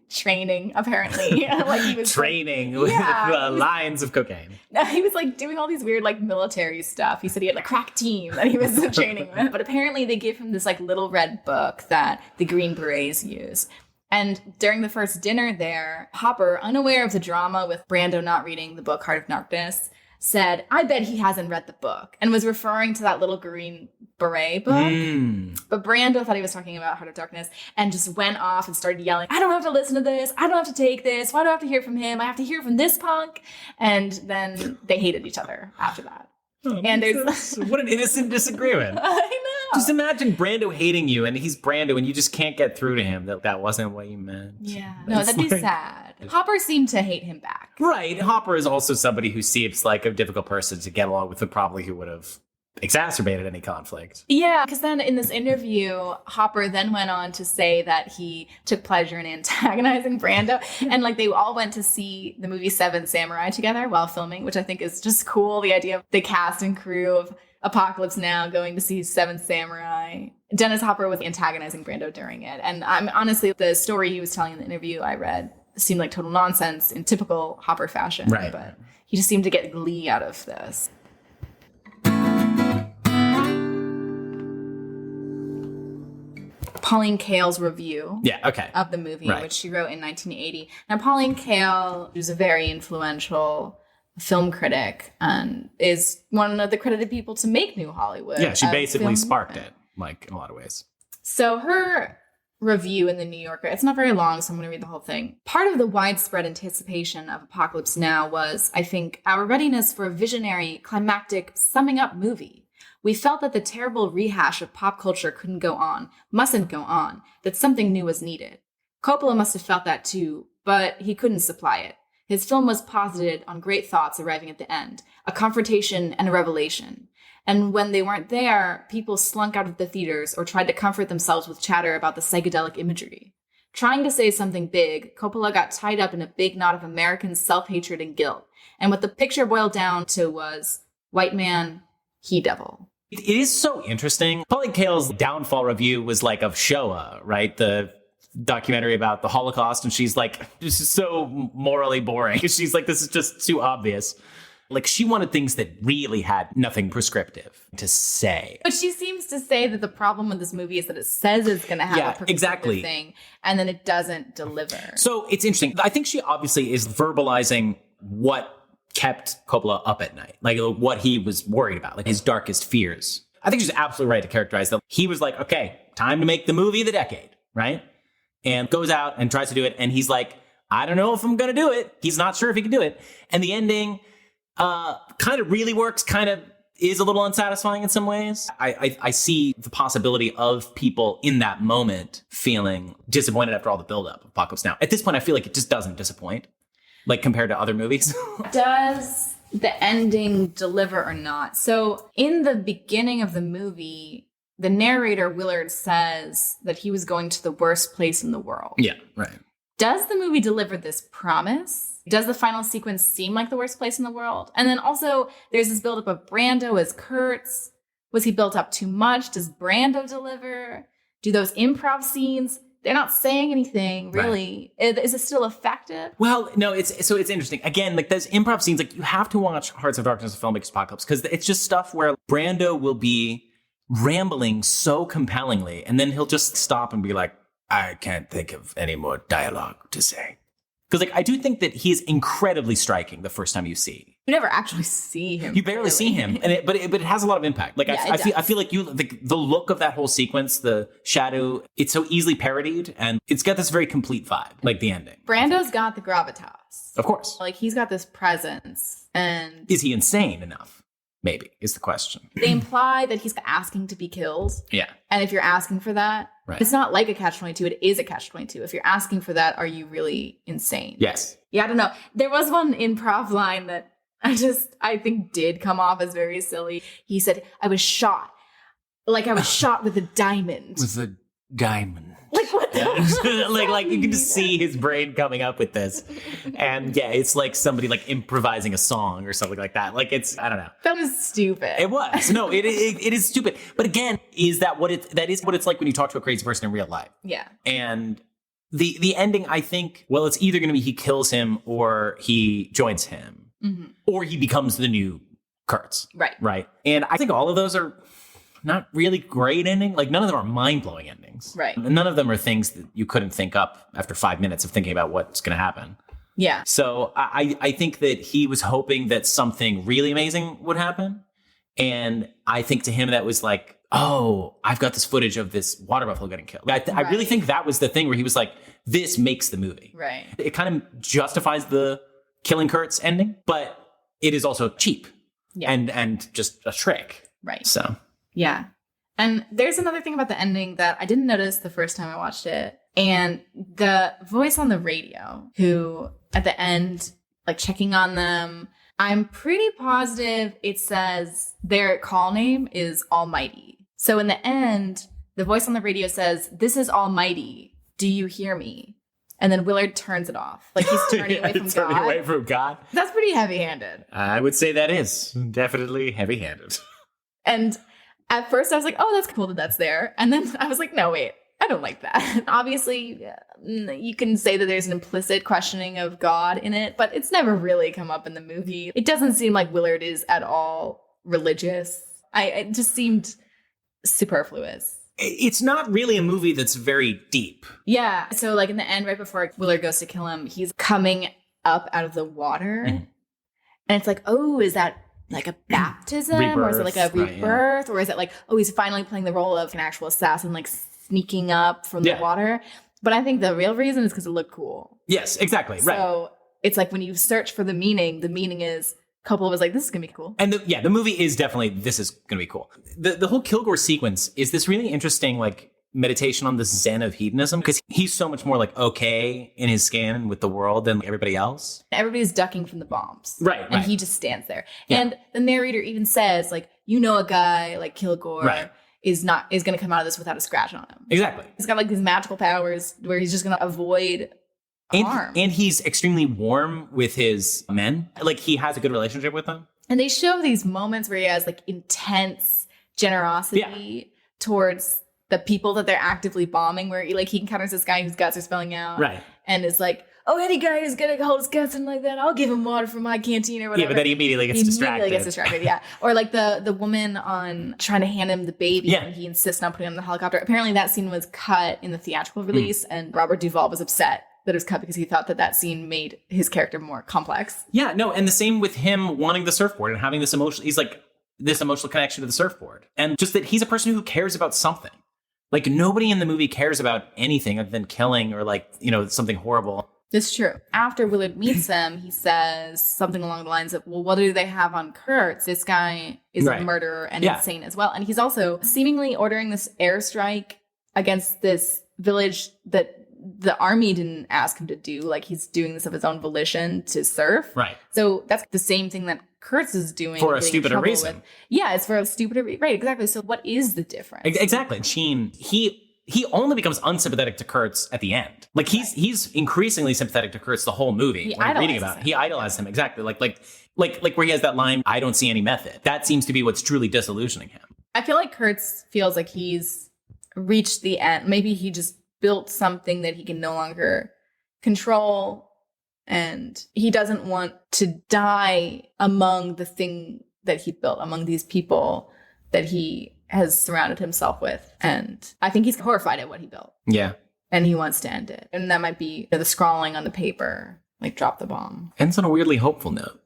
training, apparently. Like he was training with lines of cocaine. He was like doing all these weird like military stuff. He said he had a crack team that he was training with. But apparently they gave him this like little red book that the Green Berets use. And during the first dinner there, Hopper, unaware of the drama with Brando not reading the book Heart of Darkness, said, I bet he hasn't read the book, and was referring to that little Green Beret book. But Brando thought he was talking about Heart of Darkness and just went off and started yelling, I don't have to listen to this. I don't have to take this. Why do I have to hear from him? I have to hear from this punk. And then they hated each other after that. And there's what an innocent disagreement. I know. Just imagine Brando hating you, and he's Brando, and you just can't get through to him that wasn't what you meant. Yeah. No, that'd be sad. Hopper seemed to hate him back. Right. Hopper is also somebody who seems like a difficult person to get along with, and probably who would have exacerbated any conflict. Yeah, because then in this interview, Hopper then went on to say that he took pleasure in antagonizing Brando. And like they all went to see the movie Seven Samurai together while filming, which I think is just cool. The idea of the cast and crew of Apocalypse Now going to see Seven Samurai. Dennis Hopper was antagonizing Brando during it. And I'm honestly, the story he was telling in the interview I read seemed like total nonsense in typical Hopper fashion. Right. But he just seemed to get glee out of this. Pauline Kael's review of the movie, which she wrote in 1980. Now, Pauline Kael was a very influential film critic and is one of the credited people to make New Hollywood. Yeah, she basically sparked it, like, in a lot of ways. So her review in the New Yorker, it's not very long, so I'm going to read the whole thing. Part of the widespread anticipation of Apocalypse Now was, I think, our readiness for a visionary, climactic, summing up movie. We felt that the terrible rehash of pop culture couldn't go on, mustn't go on, that something new was needed. Coppola must have felt that too, but he couldn't supply it. His film was posited on great thoughts arriving at the end, a confrontation and a revelation. And when they weren't there, people slunk out of the theaters or tried to comfort themselves with chatter about the psychedelic imagery. Trying to say something big, Coppola got tied up in a big knot of American self-hatred and guilt. And what the picture boiled down to was white man, he-devil. It is so interesting. Pauline Kael's downfall review was like of Shoah, right? The documentary about the Holocaust. And she's like, this is so morally boring. She's like, this is just too obvious. Like, she wanted things that really had nothing prescriptive to say. But she seems to say that the problem with this movie is that it says it's going to have a prescriptive thing, and then it doesn't deliver. So it's interesting. I think she obviously is verbalizing what kept Coppola up at night, like what he was worried about, like his darkest fears. I think she's absolutely right to characterize that. He was like, okay, time to make the movie of the decade, right? And goes out and tries to do it. And he's like, I don't know if I'm going to do it. He's not sure if he can do it. And the ending kind of really works, kind of is a little unsatisfying in some ways. I see the possibility of people in that moment feeling disappointed after all the buildup of Apocalypse Now. At this point, I feel like it just doesn't disappoint. Like, compared to other movies. Does the ending deliver or not? So in the beginning of the movie, the narrator, Willard, says that he was going to the worst place in the world. Yeah, right. Does the movie deliver this promise? Does the final sequence seem like the worst place in the world? And then also, there's this buildup of Brando as Kurtz. Was he built up too much? Does Brando deliver? Do those improv scenes... They're not saying anything, really. Right. Is it still effective? Well, no, it's interesting. Again, like those improv scenes, like you have to watch Hearts of Darkness and Filmmakers Apocalypse because it's just stuff where Brando will be rambling so compellingly and then he'll just stop and be like, I can't think of any more dialogue to say. Because like I do think that he is incredibly striking the first time you see You never actually see him. You barely see him, and but it has a lot of impact. Like Yeah, I feel like the look of that whole sequence, the shadow, it's so easily parodied, and it's got this very complete vibe, like the ending. Brando's got the gravitas. Of course. Like, he's got this presence, and Is he insane enough? Maybe is the question. they imply that he's asking to be killed. Yeah. And if you're asking for that, Right. it's not like a catch-22. It is a catch-22. If you're asking for that, are you really insane? Yes. Yeah, I don't know. There was one improv line that I think did come off as very silly. He said, I was shot with a diamond. With a diamond. Like, what the? like you can just see his brain coming up with this. And yeah, it's like somebody like improvising a song or something like that. Like I don't know. That was stupid. It was. No, it is stupid. But again, that is what it's like when you talk to a crazy person in real life. Yeah. And the ending, I think, well, it's either going to be he kills him or he joins him. Mm-hmm. Or he becomes the new Kurtz. Right. Right. And I think all of those are not really great ending. Like, none of them are mind-blowing endings. Right. None of them are things that you couldn't think up after 5 minutes of thinking about what's going to happen. Yeah. So I think that he was hoping that something really amazing would happen. And I think to him that was like, oh, I've got this footage of this water buffalo getting killed. I really think that was the thing where he was like, this makes the movie. Right. It kind of justifies the killing Kurtz ending, but it is also cheap. Yeah. And just a trick. Right. So. Yeah. And there's another thing about the ending that I didn't notice the first time I watched it. And the voice on the radio, who at the end, like checking on them, I'm pretty positive it says their call name is Almighty. So in the end, the voice on the radio says, "This is Almighty. Do you hear me?" And then Willard turns it off. Like, he's turning away from turning God. away from God. That's pretty heavy-handed. I would say that is definitely heavy-handed. And at first I was like, oh, that's cool that that's there. And then I was like, no, wait, I don't like that. Obviously, you can say that there's an implicit questioning of God in it, but it's never really come up in the movie. It doesn't seem like Willard is at all religious. It just seemed superfluous. It's not really a movie that's very deep. Yeah. So like in the end, right before Willard goes to kill him, he's coming up out of the water. And it's like, oh, is that like a baptism? Rebirth, or is it like a right, rebirth? Or is it like, oh, he's finally playing the role of an actual assassin, like sneaking up from the water? But I think the real reason is because it looked cool. Yes, exactly. Right. So it's like when you search for the meaning is Coppola was like, this is going to be cool. And the movie is definitely, this is going to be cool. The whole Kilgore sequence is this really interesting, like, meditation on the zen of hedonism, because he's so much more, like, okay in his skin with the world than everybody else. Everybody's ducking from the bombs. Right. And he just stands there. Yeah. And the narrator even says, like, you know, a guy like Kilgore is going to come out of this without a scratch on him. Exactly. He's got, like, these magical powers where he's just going to avoid harm. And he's extremely warm with his men. Like, he has a good relationship with them. And they show these moments where he has, like, intense generosity towards the people that they're actively bombing, where he encounters this guy whose guts are spilling out. Right. And is like, oh, any guy who's going to hold his guts in like that, I'll give him water from my canteen or whatever. Yeah, but then he immediately gets distracted. Yeah. Or like the woman on trying to hand him the baby and he insists on putting him on the helicopter. Apparently that scene was cut in the theatrical release and Robert Duvall was upset that it was cut because he thought that scene made his character more complex. Yeah, no, and the same with him wanting the surfboard and having this emotional connection to the surfboard. And just that he's a person who cares about something. Like, nobody in the movie cares about anything other than killing or, like, you know, something horrible. It's true. After Willard meets him, he says something along the lines of, well, what do they have on Kurtz? This guy is a murderer and insane as well. And he's also seemingly ordering this airstrike against this village that the army didn't ask him to do. Like, he's doing this of his own volition to surf. Right. So that's the same thing that Kurtz is doing. For a stupider reason. Yeah, it's for a stupider reason. Right, exactly. So what is the difference? Exactly. Sheen, he only becomes unsympathetic to Kurtz at the end. Like, he's increasingly sympathetic to Kurtz the whole movie. When reading about it. He idolized him. Exactly. Like where he has that line, I don't see any method. That seems to be what's truly disillusioning him. I feel like Kurtz feels like he's reached the end. Maybe he just built something that he can no longer control, and he doesn't want to die among the thing that he built, among these people that he has surrounded himself with. And I think he's horrified at what he built. Yeah. And he wants to end it. And that might be the scrawling on the paper, like, drop the bomb. Ends on a weirdly hopeful note.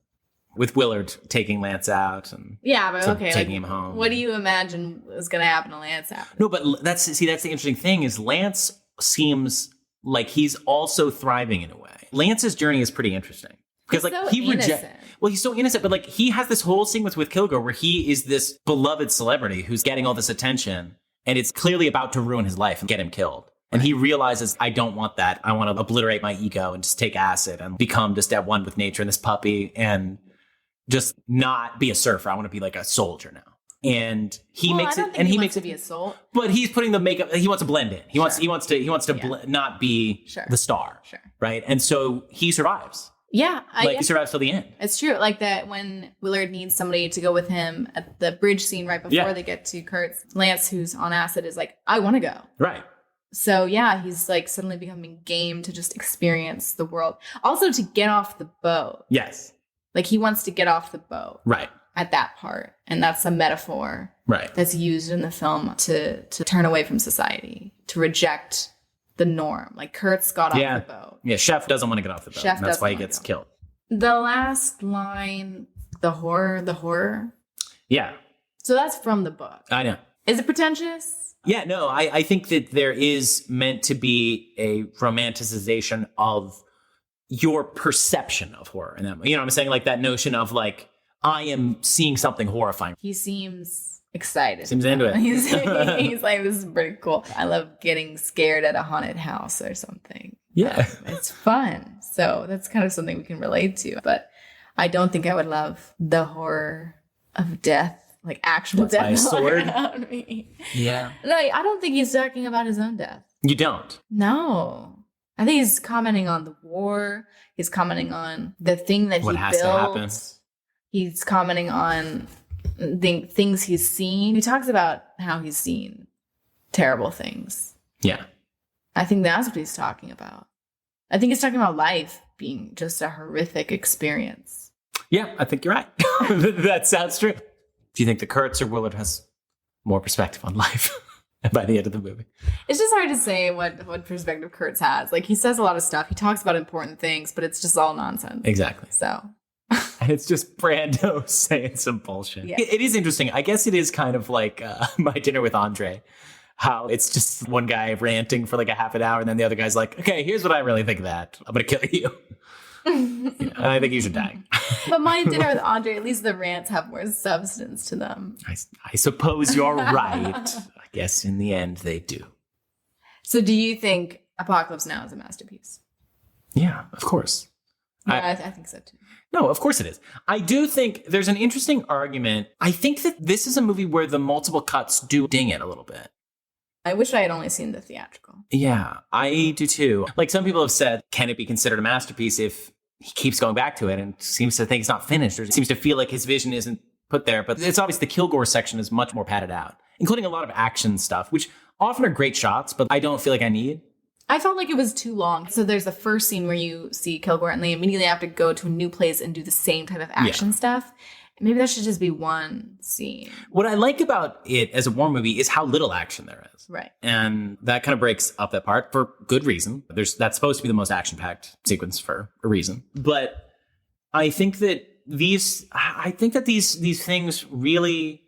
with Willard taking Lance out and Yeah, but okay. taking him home. What do you imagine is going to happen to Lance after? No, but that's the interesting thing is Lance seems like he's also thriving in a way. Lance's journey is pretty interesting because He's like so he rejects. innocent. Well, he's so innocent, but like he has this whole scene with Kilgore where he is this beloved celebrity who's getting all this attention, and it's clearly about to ruin his life and get him killed. And he realizes, I don't want that. I want to obliterate my ego and just take acid and become just at one with nature and this puppy and just not be a surfer. I want to be like a soldier now. And he makes it, and he makes to it be a soul. But he's putting the makeup. He wants to blend in. He wants to not be the star. Sure. Right. And so he survives. Yeah. He survives till the end. It's true. Like that when Willard needs somebody to go with him at the bridge scene right before they get to Kurt's, Lance, who's on acid, is like, I want to go. Right. So yeah, he's like suddenly becoming game to just experience the world. Also to get off the boat. Yes. Like he wants to get off the boat. Right. At that part. And that's a metaphor. Right. That's used in the film to turn away from society, to reject the norm. Like Kurt's got off the boat. Yeah, Chef doesn't want to get off the boat. And that's why he gets killed. The last line, the horror. Yeah. So that's from the book. I know. Is it pretentious? Yeah, no, I think that there is meant to be a romanticization of your perception of horror. And that, you know what I'm saying? Like that notion of like, I am seeing something horrifying. He seems excited. Seems into it. He's like, this is pretty cool. I love getting scared at a haunted house or something. Yeah. It's fun. So that's kind of something we can relate to. But I don't think I would love the horror of death. Like actual death by a sword around me. Yeah. No, I don't think he's talking about his own death. You don't? No. I think he's commenting on the war. He's commenting on the thing that what he has built. to happen. He's commenting on the things he's seen. He talks about how he's seen terrible things. Yeah. I think that's what he's talking about. I think he's talking about life being just a horrific experience. Yeah, I think you're right. That sounds true. Do you think the Kurtz or Willard has more perspective on life by the end of the movie? It's just hard to say what perspective Kurtz has. Like, he says a lot of stuff. He talks about important things, but it's just all nonsense. Exactly. So. And it's just Brando saying some bullshit. Yeah. It is interesting. I guess it is kind of like My Dinner with Andre. How it's just one guy ranting for like a half an hour, and then the other guy's like, okay, here's what I really think of that. I'm going to kill you. I think you should die. But My Dinner with Andre, at least the rants have more substance to them. I suppose you're right. I guess in the end they do. So do you think Apocalypse Now is a masterpiece? Yeah, of course. Yeah, I think so too. No, of course it is. I do think there's an interesting argument. I think that this is a movie where the multiple cuts do ding it a little bit. I wish I had only seen the theatrical. Yeah, I do too. Like some people have said, can it be considered a masterpiece if he keeps going back to it and seems to think it's not finished, or seems to feel like his vision isn't put there? But it's obvious the Kilgore section is much more padded out, including a lot of action stuff, which often are great shots, but I don't feel like I need. I felt like it was too long. So there's the first scene where you see Kilgore and they immediately have to go to a new place and do the same type of action stuff. Maybe that should just be one scene. What I like about it as a war movie is how little action there is. Right. And that kind of breaks up that part for good reason. That's supposed to be the most action-packed sequence for a reason. But I think that these things really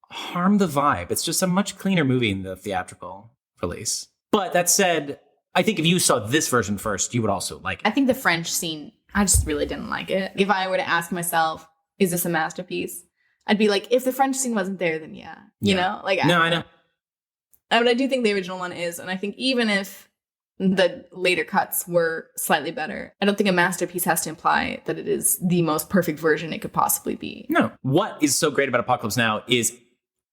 harm the vibe. It's just a much cleaner movie in the theatrical release. But that said, I think if you saw this version first, you would also like it. I think the French scene, I just really didn't like it. If I were to ask myself, is this a masterpiece? I'd be like, if the French scene wasn't there, then yeah. You know? Like, I know. But I do think the original one is. And I think even if the later cuts were slightly better, I don't think a masterpiece has to imply that it is the most perfect version it could possibly be. No. What is so great about Apocalypse Now is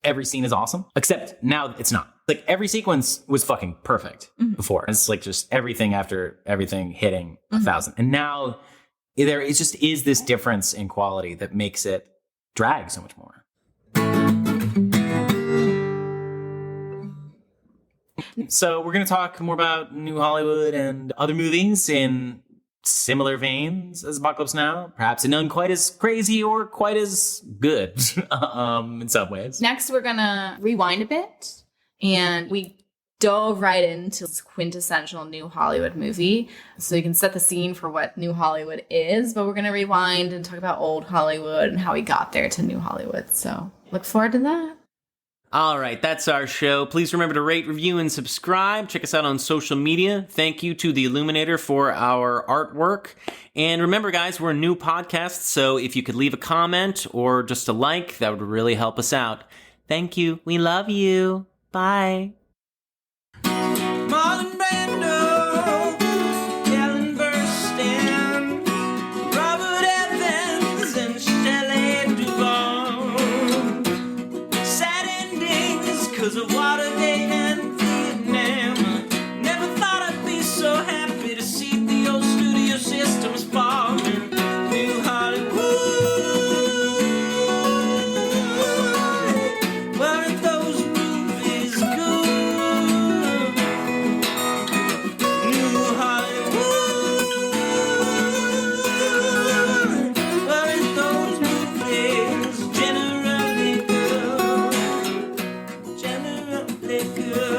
every scene is awesome, except now it's not. Like every sequence was fucking perfect before. It's like just everything after everything hitting 1,000. And now there is just is this difference in quality that makes it drag so much more. So we're going to talk more about New Hollywood and other movies in similar veins as Apocalypse Now, perhaps none quite as crazy or quite as good in some ways. Next, we're going to rewind a bit. And we dove right into this quintessential New Hollywood movie. So you can set the scene for what New Hollywood is, but we're going to rewind and talk about old Hollywood and how we got there to New Hollywood. So look forward to that. All right, that's our show. Please remember to rate, review, and subscribe. Check us out on social media. Thank you to The Illuminator for our artwork. And remember, guys, we're a new podcast, so if you could leave a comment or just a like, that would really help us out. Thank you. We love you. Bye. Marlon Brando, Ellen Burstyn, Robert Evans, and Shelley Duvall. Sad endings 'cause of Watergate and Vietnam. Never thought I'd be so happy to see the old studio systems fall. New Hollywood, weren't those movies good? New Hollywood, weren't those movies generally good? Generally good.